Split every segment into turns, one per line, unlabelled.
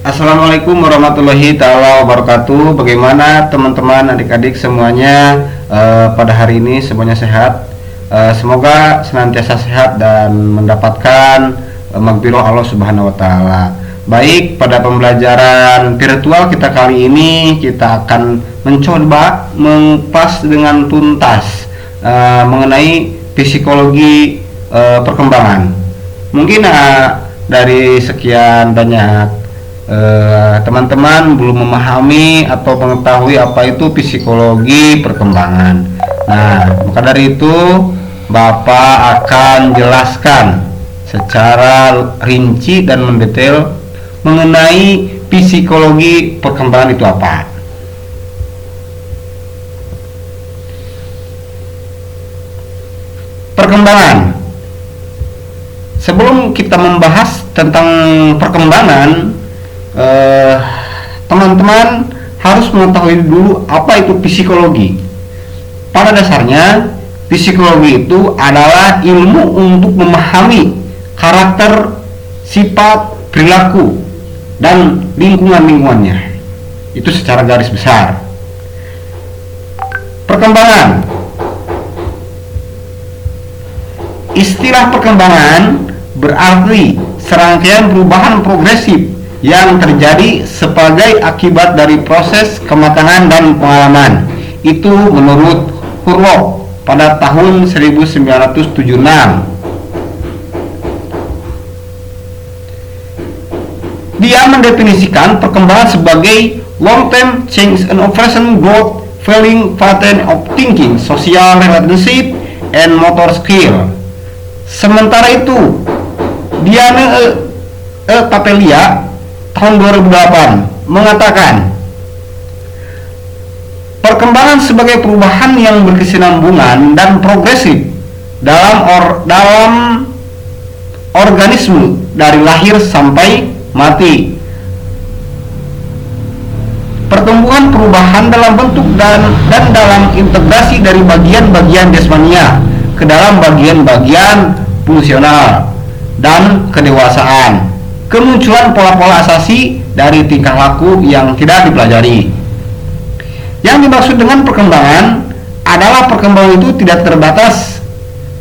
Assalamualaikum warahmatullahi taala wabarakatuh. Bagaimana teman-teman, adik-adik semuanya pada hari ini semuanya sehat? Semoga senantiasa sehat dan mendapatkan maghfirah Allah Subhanahu wa taala. Baik, pada pembelajaran virtual kita kali ini kita akan mencoba mengupas dengan tuntas mengenai psikologi perkembangan. Mungkin dari sekian banyak teman-teman belum memahami atau mengetahui apa itu psikologi perkembangan. Nah, maka dari itu Bapak akan jelaskan secara rinci dan mendetail mengenai psikologi perkembangan itu apa. Perkembangan. Sebelum kita membahas tentang perkembangan, teman-teman harus mengetahui dulu apa itu psikologi. Pada dasarnya, psikologi itu adalah ilmu untuk memahami karakter, sifat, perilaku, dan lingkungan-lingkungannya. Itu secara garis besar. Perkembangan. Istilah perkembangan berarti serangkaian perubahan progresif yang terjadi sebagai akibat dari proses kematangan dan pengalaman. Itu menurut Hurlock pada tahun 1976. Dia mendefinisikan perkembangan sebagai long-term change and operation growth, varying pattern of thinking, social relationship, and motor skill. Sementara itu, Diane Papelia tahun 2008 mengatakan perkembangan sebagai perubahan yang berkesinambungan dan progresif dalam organisme dari lahir sampai mati. Pertumbuhan perubahan dalam bentuk dan dalam integrasi dari bagian-bagian jasmania ke dalam bagian-bagian fungsional dan kedewasaan. Kemunculan pola-pola asasi dari tingkah laku yang tidak dipelajari. Yang dimaksud dengan perkembangan adalah perkembangan itu tidak terbatas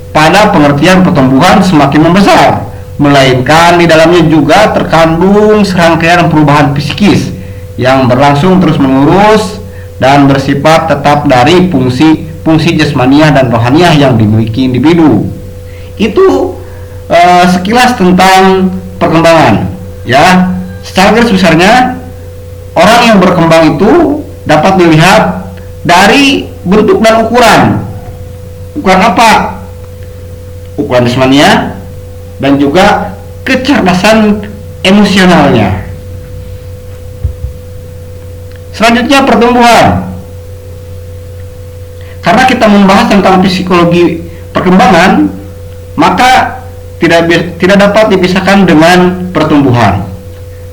pada pengertian pertumbuhan semakin membesar, melainkan di dalamnya juga terkandung serangkaian perubahan psikis yang berlangsung terus-menerus dan bersifat tetap dari fungsi jasmaniah dan rohaniah yang dimiliki individu. Itu sekilas tentang perkembangan, ya. Secara garis besarnya, orang yang berkembang itu dapat dilihat dari bentuk dan ukuran. Ukuran apa? Ukuran jasmania dan juga kecerdasan emosionalnya. Selanjutnya pertumbuhan. Karena kita membahas tentang psikologi perkembangan, maka tidak dapat dipisahkan dengan pertumbuhan.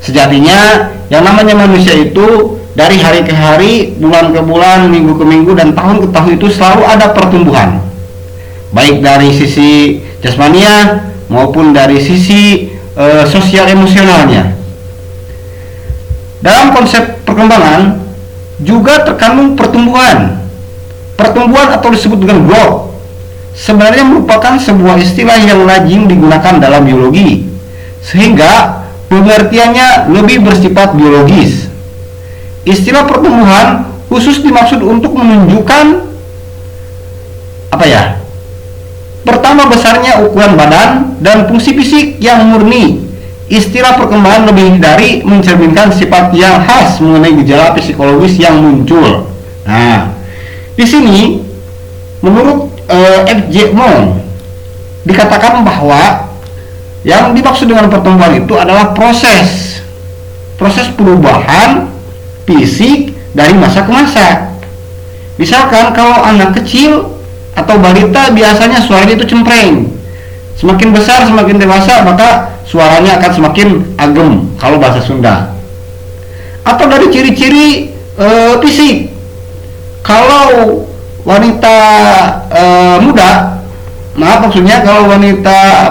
Sejatinya yang namanya manusia itu dari hari ke hari, bulan ke bulan, minggu ke minggu, dan tahun ke tahun itu selalu ada pertumbuhan, baik dari sisi jasmania maupun dari sisi sosial emosionalnya. Dalam konsep perkembangan juga terkandung pertumbuhan atau disebut dengan growth. Sebenarnya merupakan sebuah istilah yang lazim digunakan dalam biologi, sehingga pengertiannya lebih bersifat biologis. Istilah pertumbuhan khusus dimaksud untuk menunjukkan pertama, besarnya ukuran badan dan fungsi fisik yang murni. Istilah perkembangan lebih dari mencerminkan sifat yang khas mengenai gejala psikologis yang muncul. Nah, di sini menurut F.J. Moore dikatakan bahwa yang dimaksud dengan pertumbuhan itu adalah proses perubahan fisik dari masa ke masa. Misalkan kalau anak kecil atau balita biasanya suaranya itu cempreng. Semakin besar, semakin dewasa, maka suaranya akan semakin agem kalau bahasa Sunda. Atau dari ciri-ciri fisik. Kalau wanita muda, maksudnya kalau wanita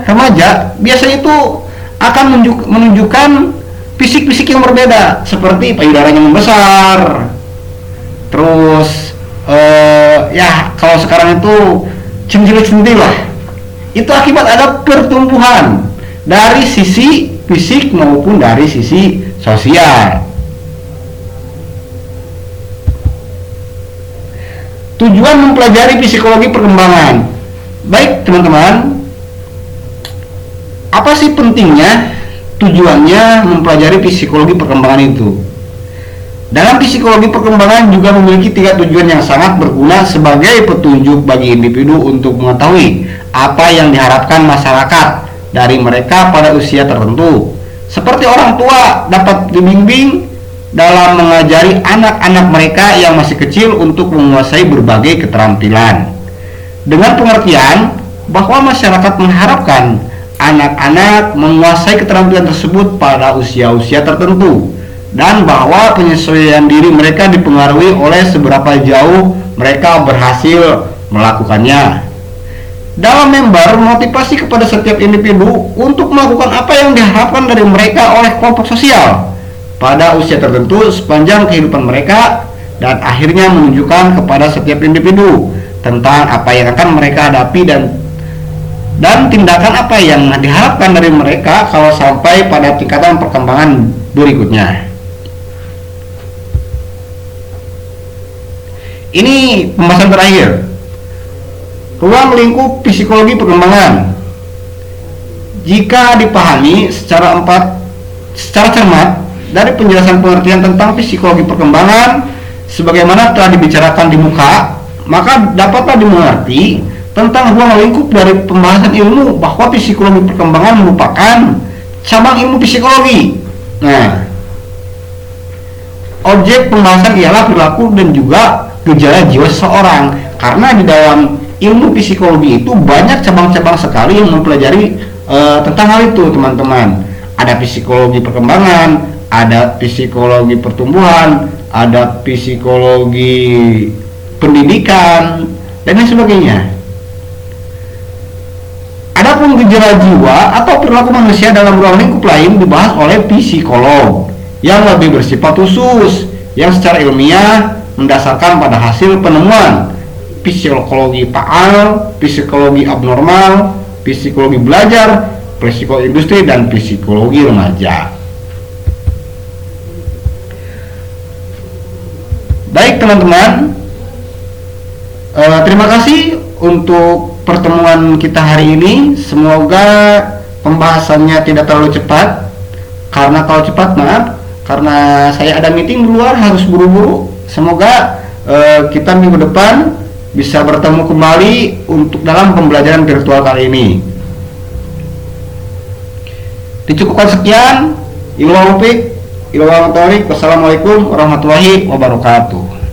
remaja, biasanya itu akan menunjukkan fisik-fisik yang berbeda, seperti payudaranya membesar, terus ya kalau sekarang itu centil-centil lah. Itu akibat ada pertumbuhan dari sisi fisik maupun dari sisi sosial. Tujuan mempelajari psikologi perkembangan. Baik teman-teman, apa sih pentingnya tujuannya mempelajari psikologi perkembangan itu? Dalam psikologi perkembangan juga memiliki 3 tujuan yang sangat berguna sebagai petunjuk bagi individu untuk mengetahui apa yang diharapkan masyarakat dari mereka pada usia tertentu. Seperti orang tua dapat dibimbing dalam mengajari anak-anak mereka yang masih kecil untuk menguasai berbagai keterampilan. Dengan pengertian bahwa masyarakat mengharapkan anak-anak menguasai keterampilan tersebut pada usia-usia tertentu, dan bahwa penyesuaian diri mereka dipengaruhi oleh seberapa jauh mereka berhasil melakukannya. Dalam member motivasi kepada setiap individu untuk melakukan apa yang diharapkan dari mereka oleh kelompok sosial pada usia tertentu sepanjang kehidupan mereka, dan akhirnya menunjukkan kepada setiap individu tentang apa yang akan mereka hadapi dan tindakan apa yang diharapkan dari mereka kalau sampai pada tingkatan perkembangan berikutnya. Ini pembahasan terakhir, ruang lingkup psikologi perkembangan. Jika dipahami secara cermat dari penjelasan pengertian tentang psikologi perkembangan sebagaimana telah dibicarakan di muka, maka dapatlah dimengerti tentang ruang lingkup dari pembahasan ilmu bahwa psikologi perkembangan merupakan cabang ilmu psikologi. Nah, objek pembahasan ialah perilaku dan juga gejala jiwa seseorang, karena di dalam ilmu psikologi itu banyak cabang-cabang sekali yang mempelajari tentang hal itu, teman-teman. Ada psikologi perkembangan, ada psikologi pertumbuhan, ada psikologi pendidikan, dan lain sebagainya. Adapun gejala jiwa atau perilaku manusia dalam ruang lingkup lain dibahas oleh psikolog yang lebih bersifat khusus, yang secara ilmiah mendasarkan pada hasil penemuan psikologi faal, psikologi abnormal, psikologi belajar, psikologi industri, dan psikologi remaja. Baik teman-teman, terima kasih untuk pertemuan kita hari ini. Semoga pembahasannya tidak terlalu cepat, karena kalau cepat maaf, karena saya ada meeting di luar harus buru-buru. Semoga kita minggu depan bisa bertemu kembali untuk dalam pembelajaran virtual kali ini. Dicukupkan sekian. Wassalamualaikum warahmatullahi wabarakatuh.